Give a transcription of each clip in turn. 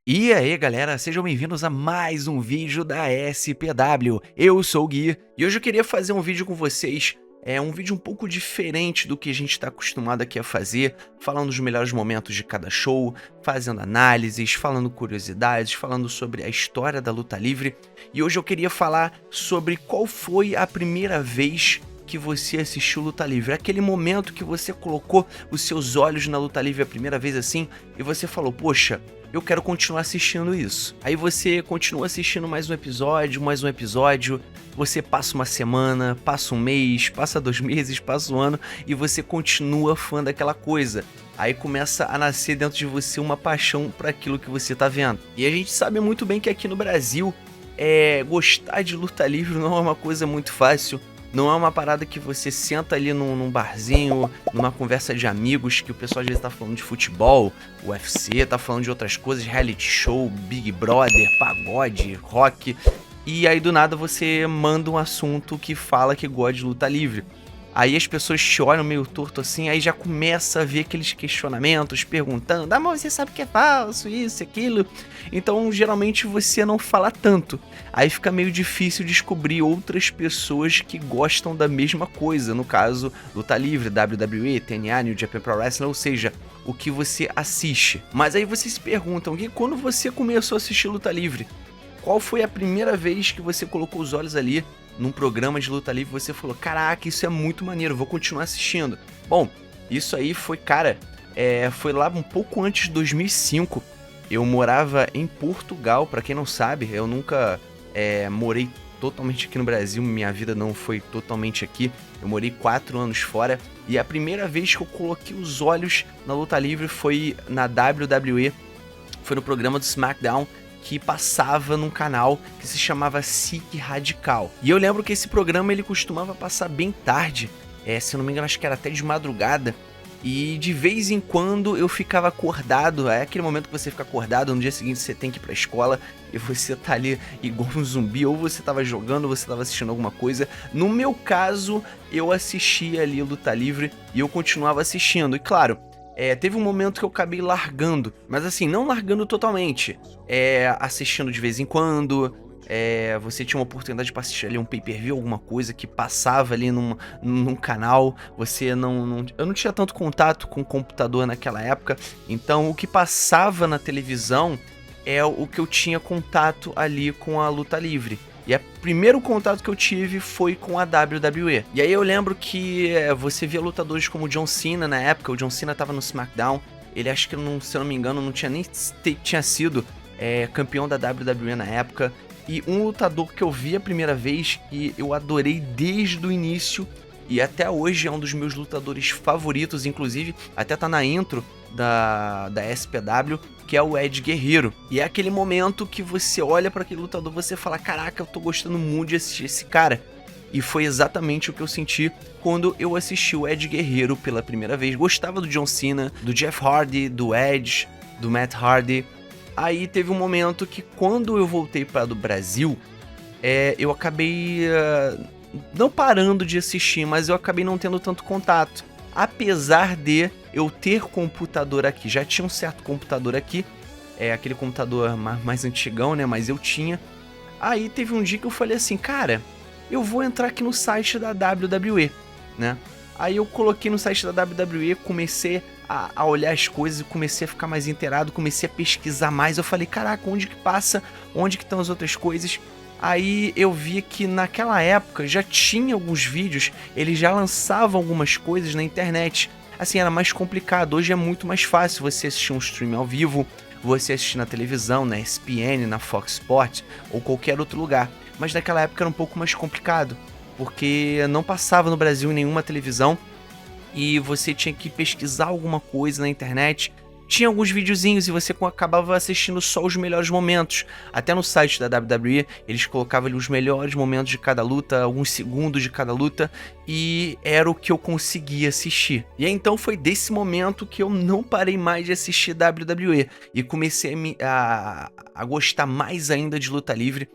E aí galera, sejam bem-vindos a mais um vídeo da SPW. Eu sou o Gui e hoje eu queria fazer um vídeo com vocês. É um vídeo um pouco diferente do que a gente está acostumado aqui a fazer, falando dos melhores momentos de cada show, fazendo análises, falando curiosidades, falando sobre a história da luta livre. E hoje eu queria falar sobre qual foi a primeira vez que você assistiu luta livre, aquele momento que você colocou os seus olhos na luta livre a primeira vez assim, e você falou, poxa, eu quero continuar assistindo isso. Aí você continua assistindo mais um episódio, você passa uma semana, passa um mês, passa 2 meses, passa um ano, e você continua fã daquela coisa. Aí começa a nascer dentro de você uma paixão para aquilo que você tá vendo. E a gente sabe muito bem que aqui no Brasil, gostar de luta livre não é uma coisa muito fácil. Não é uma parada que você senta ali num barzinho, numa conversa de amigos, que o pessoal às vezes tá falando de futebol, UFC, tá falando de outras coisas, reality show, Big Brother, pagode, rock, e aí do nada você manda um assunto que fala que gosta de luta livre. Aí as pessoas te olham meio torto assim, aí já começa a ver aqueles questionamentos, perguntando, ah, mas você sabe que é falso, isso, aquilo. Então, geralmente, você não fala tanto. Aí fica meio difícil descobrir outras pessoas que gostam da mesma coisa. No caso, luta livre, WWE, TNA, New Japan Pro Wrestling, ou seja, o que você assiste. Mas aí vocês se perguntam, que quando você começou a assistir luta livre, qual foi a primeira vez que você colocou os olhos ali num programa de luta livre, você falou, caraca, isso é muito maneiro, vou continuar assistindo. Bom, isso aí foi, cara, foi lá um pouco antes de 2005, eu morava em Portugal, pra quem não sabe, eu nunca morei totalmente aqui no Brasil, minha vida não foi totalmente aqui, eu morei 4 anos fora, e a primeira vez que eu coloquei os olhos na luta livre foi na WWE, foi no programa do SmackDown, que passava num canal que se chamava SIC Radical. E eu lembro que esse programa ele costumava passar bem tarde, se eu não me engano acho que era até de madrugada, e de vez em quando eu ficava acordado, é aquele momento que você fica acordado, no dia seguinte você tem que ir pra escola e você tá ali igual um zumbi, ou você tava jogando, ou você tava assistindo alguma coisa. No meu caso, eu assistia ali Luta Livre e eu continuava assistindo, e claro, teve um momento que eu acabei largando, mas assim, não largando totalmente, assistindo de vez em quando, você tinha uma oportunidade para assistir ali um pay-per-view, alguma coisa que passava ali num canal, eu não tinha tanto contato com o computador naquela época, então o que passava na televisão é o que eu tinha contato ali com a luta livre. E o primeiro contato que eu tive foi com a WWE. E aí eu lembro que você via lutadores como o John Cena na época. O John Cena tava no SmackDown. Ele, acho que, se eu não me engano, não tinha nem tinha sido campeão da WWE na época. E um lutador que eu vi a primeira vez e eu adorei desde o início, e até hoje é um dos meus lutadores favoritos, inclusive até tá na intro da SPW, que é o Ed Guerreiro. E é aquele momento que você olha para aquele lutador e você fala, caraca, eu tô gostando muito de assistir esse cara. E foi exatamente o que eu senti quando eu assisti o Ed Guerreiro pela primeira vez. Gostava do John Cena, do Jeff Hardy, do Edge, do Matt Hardy. Aí teve um momento que quando eu voltei para o Brasil, eu acabei não parando de assistir, mas eu acabei não tendo tanto contato. Apesar de eu ter computador aqui, já tinha um certo computador aqui, aquele computador mais antigão, né, mas eu tinha. Aí teve um dia que eu falei assim, cara, eu vou entrar aqui no site da WWE, né. Aí eu coloquei no site da WWE, comecei a olhar as coisas, comecei a ficar mais inteirado, comecei a pesquisar mais, eu falei, caraca, onde que passa, onde que estão as outras coisas? Aí eu vi que naquela época já tinha alguns vídeos, eles já lançavam algumas coisas na internet. Assim, era mais complicado, hoje é muito mais fácil você assistir um stream ao vivo, você assistir na televisão, na ESPN, na Fox Sports ou qualquer outro lugar. Mas naquela época era um pouco mais complicado, porque não passava no Brasil em nenhuma televisão e você tinha que pesquisar alguma coisa na internet. Tinha alguns videozinhos e você acabava assistindo só os melhores momentos. Até no site da WWE, eles colocavam ali os melhores momentos de cada luta, alguns segundos de cada luta, e era o que eu conseguia assistir. E aí, então foi desse momento que eu não parei mais de assistir WWE e comecei a gostar mais ainda de luta livre.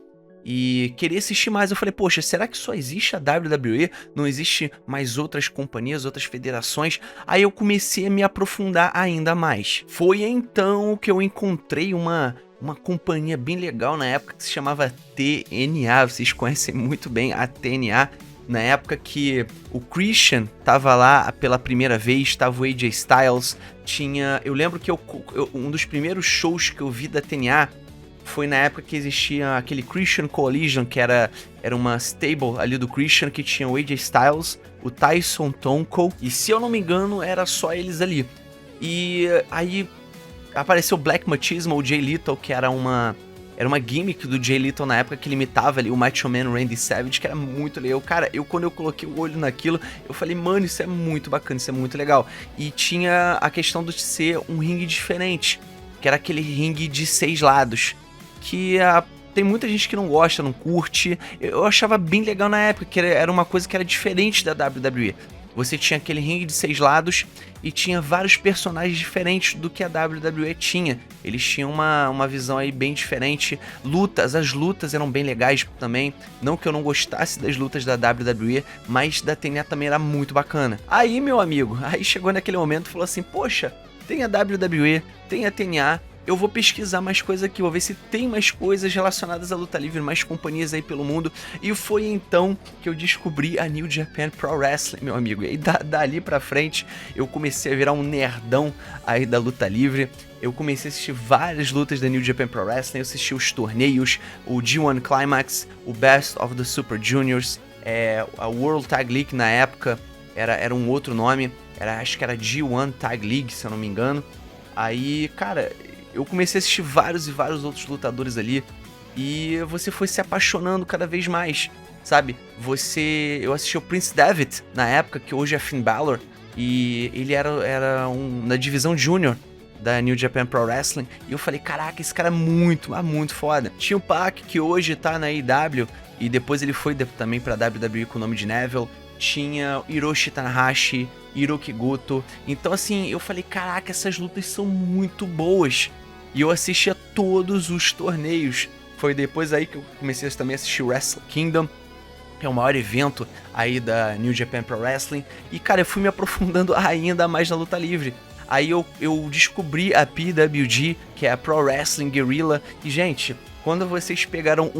E queria assistir mais, eu falei, poxa, será que só existe a WWE? Não existe mais outras companhias, outras federações? Aí eu comecei a me aprofundar ainda mais. Foi então que eu encontrei uma uma companhia bem legal na época que se chamava TNA, vocês conhecem muito bem a TNA, na época que o Christian tava lá pela primeira vez, tava o AJ Styles, eu lembro que um dos primeiros shows que eu vi da TNA foi na época que existia aquele Christian Collision, que era uma stable ali do Christian, que tinha o AJ Styles, o Tyson Tonko, e se eu não me engano, era só eles ali. E aí apareceu o Black Machismo, o Jay Lethal, que era uma gimmick do Jay Lethal na época que ele imitava ali o Macho Man Randy Savage, que era muito legal. Cara, quando eu coloquei o olho naquilo, eu falei, mano, isso é muito bacana, isso é muito legal. E tinha a questão de ser um ringue diferente, que era aquele ringue de 6 lados, que tem muita gente que não gosta, não curte. Eu achava bem legal na época, que era uma coisa que era diferente da WWE. Você tinha aquele ringue de 6 lados e tinha vários personagens diferentes do que a WWE tinha. Eles tinham uma visão aí bem diferente. As lutas eram bem legais também. Não que eu não gostasse das lutas da WWE, mas da TNA também era muito bacana. Aí, meu amigo, chegou naquele momento e falou assim, poxa, tem a WWE, tem a TNA, eu vou pesquisar mais coisas aqui, vou ver se tem mais coisas relacionadas à luta livre, mais companhias aí pelo mundo. E foi então que eu descobri a New Japan Pro Wrestling, meu amigo. E aí, dali pra frente, eu comecei a virar um nerdão aí da luta livre. Eu comecei a assistir várias lutas da New Japan Pro Wrestling, eu assisti os torneios, o G1 Climax, o Best of the Super Juniors, a World Tag League na época era um outro nome, acho que era G1 Tag League, se eu não me engano. Aí, cara, eu comecei a assistir vários e vários outros lutadores ali, e você foi se apaixonando cada vez mais, sabe? Eu assisti o Prince Devitt na época, que hoje é Finn Balor, e ele era na divisão júnior da New Japan Pro Wrestling, e eu falei, caraca, esse cara é muito, muito foda. Tinha o Pac, que hoje tá na AEW, e depois ele foi também pra WWE com o nome de Neville. Tinha Hiroshi Tanahashi, Hiroki Goto. Então assim, eu falei, caraca, essas lutas são muito boas. E eu assistia todos os torneios. Foi depois aí que eu comecei também a assistir o Wrestle Kingdom, que é o maior evento aí da New Japan Pro Wrestling. E cara, eu fui me aprofundando ainda mais na luta livre. Aí eu descobri a PWG, que é a Pro Wrestling Guerrilla. E gente, quando vocês pegaram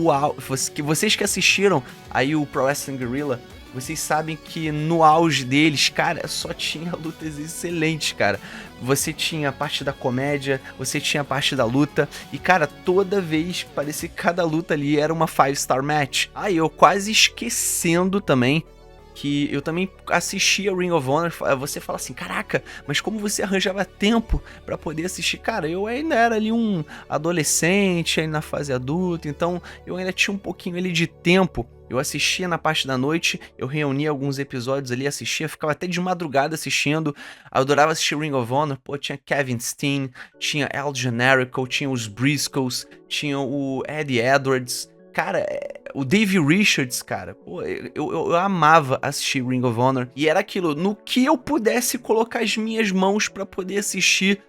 vocês que assistiram aí o Pro Wrestling Guerrilla, vocês sabem que no auge deles, cara, só tinha lutas excelentes, cara. Você tinha a parte da comédia, você tinha a parte da luta, e cara, toda vez parecia que cada luta ali era uma 5-star match. Aí eu quase esquecendo também que eu também assistia Ring of Honor. Você fala assim, caraca, mas como você arranjava tempo pra poder assistir? Cara, eu ainda era ali um adolescente, aí na fase adulta, então eu ainda tinha um pouquinho ali de tempo. Eu assistia na parte da noite, eu reunia alguns episódios ali, assistia, ficava até de madrugada assistindo. Eu adorava assistir Ring of Honor, pô, tinha Kevin Steen, tinha El Generico, tinha os Briscoes, tinha o Eddie Edwards, cara, o Dave Richards, cara, pô, eu amava assistir Ring of Honor. E era aquilo, no que eu pudesse colocar as minhas mãos pra poder assistir,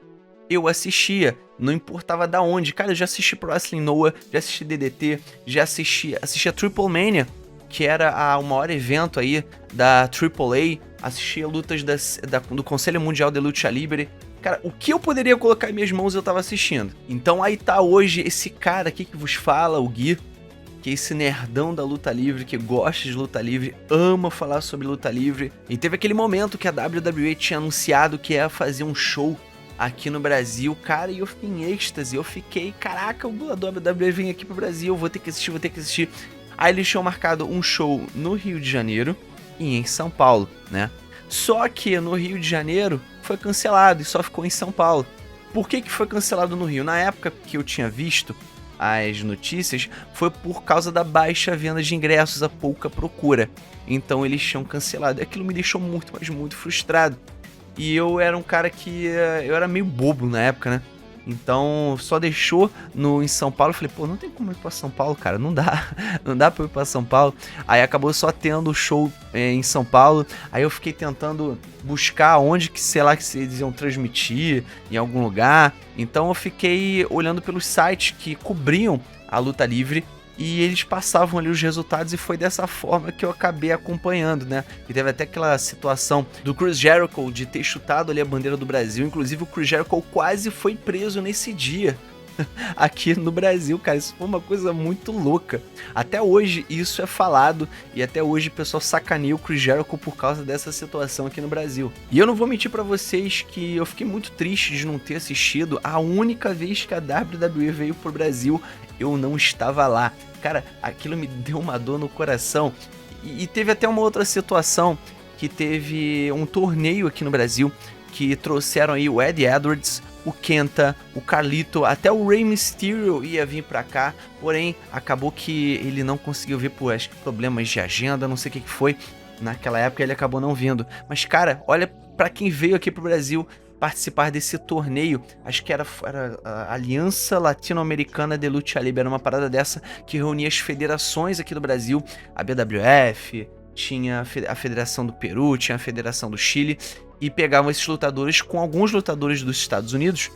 eu assistia, não importava da onde. Cara, eu já assisti Pro Wrestling Noah, já assisti DDT, já assisti a Triple Mania, que era o maior evento aí da AAA, assistia lutas do Conselho Mundial de Lucha Libre. Cara, o que eu poderia colocar em minhas mãos eu tava assistindo. Então aí tá hoje esse cara aqui que vos fala, o Gui, que é esse nerdão da luta livre, que gosta de luta livre, ama falar sobre luta livre. E teve aquele momento que a WWE tinha anunciado que ia fazer um show aqui no Brasil, cara, e eu fiquei em êxtase. Eu fiquei, caraca, a WWE vem aqui pro Brasil, vou ter que assistir. Aí eles tinham marcado um show no Rio de Janeiro e em São Paulo, né? Só que no Rio de Janeiro foi cancelado e só ficou em São Paulo. Por que foi cancelado no Rio? Na época que eu tinha visto as notícias, foi por causa da baixa venda de ingressos, a pouca procura. Então eles tinham cancelado. Aquilo me deixou muito, mas muito frustrado. E eu era um cara que... eu era meio bobo na época, né? Então só deixou em São Paulo. Eu falei, pô, não tem como ir pra São Paulo, cara. Não dá. Não dá pra eu ir pra São Paulo. Aí acabou só tendo o show em São Paulo. Aí eu fiquei tentando buscar onde que, sei lá, que eles iam transmitir, em algum lugar. Então eu fiquei olhando pelos sites que cobriam a luta livre, e eles passavam ali os resultados, e foi dessa forma que eu acabei acompanhando, né? E teve até aquela situação do Chris Jericho de ter chutado ali a bandeira do Brasil. Inclusive o Chris Jericho quase foi preso nesse dia, aqui no Brasil, cara. Isso foi uma coisa muito louca. Até hoje isso é falado e até hoje o pessoal sacaneia o Chris Jericho por causa dessa situação aqui no Brasil. E eu não vou mentir pra vocês que eu fiquei muito triste de não ter assistido. A única vez que a WWE veio pro Brasil, eu não estava lá. Cara, aquilo me deu uma dor no coração. E teve até uma outra situação que teve um torneio aqui no Brasil que trouxeram aí o Eddie Edwards, o Kenta, o Carlito, até o Rey Mysterio ia vir pra cá, porém acabou que ele não conseguiu vir por acho que problemas de agenda, não sei o que foi. Naquela época ele acabou não vindo. Mas cara, olha pra quem veio aqui pro Brasil participar desse torneio, acho que era a Aliança Latino-Americana de Lucha Libre, era uma parada dessa que reunia as federações aqui do Brasil, a BWF, tinha a Federação do Peru, tinha a Federação do Chile, e pegavam esses lutadores com alguns lutadores dos Estados Unidos,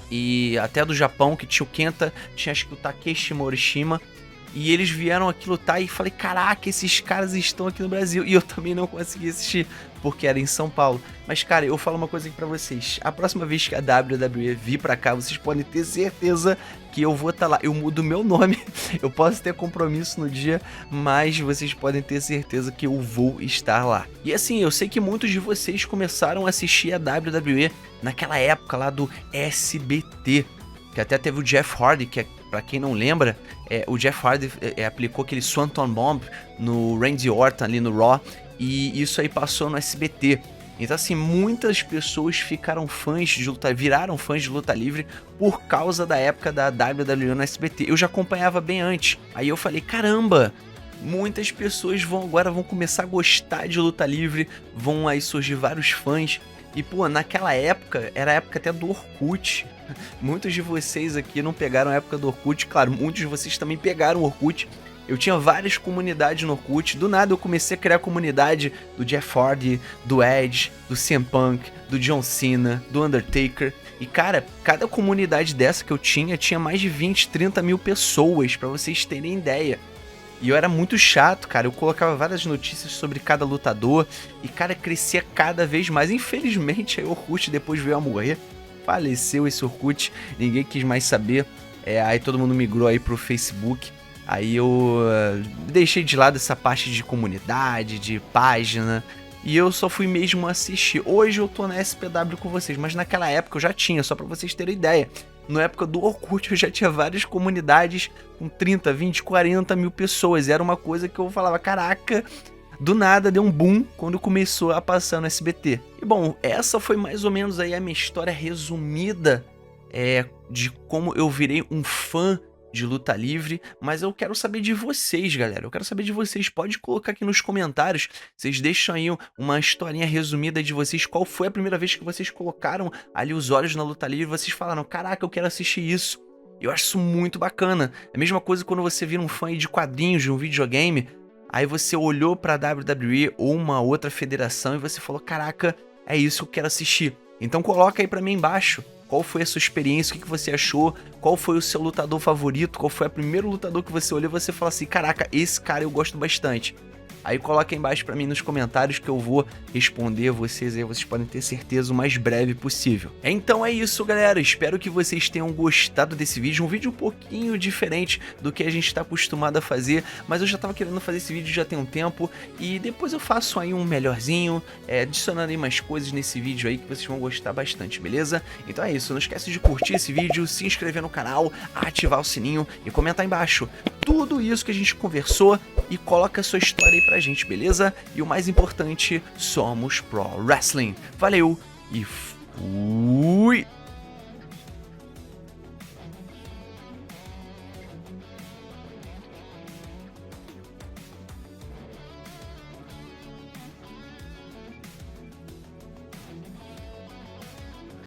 e até do Japão, que tinha o Kenta, tinha acho que o Takeshi Morishima, e eles vieram aqui lutar e falei, caraca, esses caras estão aqui no Brasil. E eu também não consegui assistir, porque era em São Paulo. Mas cara, eu falo uma coisa aqui pra vocês. A próxima vez que a WWE vir pra cá, vocês podem ter certeza que eu vou estar lá. Eu mudo meu nome, eu posso ter compromisso no dia, mas vocês podem ter certeza que eu vou estar lá. E assim, eu sei que muitos de vocês começaram a assistir a WWE naquela época lá do SBT, que até teve o Jeff Hardy, que pra quem não lembra, o Jeff Hardy aplicou aquele Swanton Bomb no Randy Orton ali no Raw, e isso aí passou no SBT. Então assim, muitas pessoas ficaram fãs de luta, viraram fãs de luta livre por causa da época da WWE no SBT. Eu já acompanhava bem antes, aí eu falei, caramba, muitas pessoas agora vão começar a gostar de luta livre, vão aí surgir vários fãs. E pô, naquela época, era a época até do Orkut. Muitos de vocês aqui não pegaram a época do Orkut, claro, muitos de vocês também pegaram o Orkut. Eu tinha várias comunidades no Orkut, do nada eu comecei a criar a comunidade do Jeff Hardy, do Edge, do CM Punk, do John Cena, do Undertaker. E cara, cada comunidade dessa que eu tinha mais de 20, 30 mil pessoas, pra vocês terem ideia. E eu era muito chato, cara, eu colocava várias notícias sobre cada lutador e, cara, crescia cada vez mais. Infelizmente, aí o Orkut depois veio a morrer, faleceu esse Orkut, ninguém quis mais saber, aí todo mundo migrou aí pro Facebook. Aí eu deixei de lado essa parte de comunidade, de página, e eu só fui mesmo assistir. Hoje eu tô na SPW com vocês, mas naquela época eu já tinha, só pra vocês terem ideia. Na época do Orkut eu já tinha várias comunidades com 30, 20, 40 mil pessoas. Era uma coisa que eu falava, caraca, do nada deu um boom quando começou a passar no SBT. E bom, essa foi mais ou menos aí a minha história resumida de como eu virei um fã de luta livre, mas eu quero saber de vocês, galera. Eu quero saber de vocês. Pode colocar aqui nos comentários. Vocês deixam aí uma historinha resumida de vocês. Qual foi a primeira vez que vocês colocaram ali os olhos na luta livre? Vocês falaram, caraca, eu quero assistir isso. Eu acho isso muito bacana. É a mesma coisa quando você vira um fã de quadrinhos de um videogame. Aí você olhou pra WWE ou uma outra federação e você falou, caraca, é isso que eu quero assistir. Então coloca aí pra mim embaixo. Qual foi a sua experiência? O que você achou? Qual foi o seu lutador favorito? Qual foi o primeiro lutador que você olhou e você falou assim, caraca, esse cara eu gosto bastante. Aí coloca aí embaixo pra mim nos comentários que eu vou responder vocês aí, vocês podem ter certeza o mais breve possível. Então é isso, galera, espero que vocês tenham gostado desse vídeo, um vídeo um pouquinho diferente do que a gente tá acostumado a fazer, mas eu já tava querendo fazer esse vídeo já tem um tempo, e depois eu faço aí um melhorzinho, adicionando aí mais coisas nesse vídeo aí que vocês vão gostar bastante, beleza? Então é isso, não esquece de curtir esse vídeo, se inscrever no canal, ativar o sininho e comentar aí embaixo tudo isso que a gente conversou e coloca a sua história aí pra gente, beleza? E o mais importante, somos Pro Wrestling. Valeu e fui!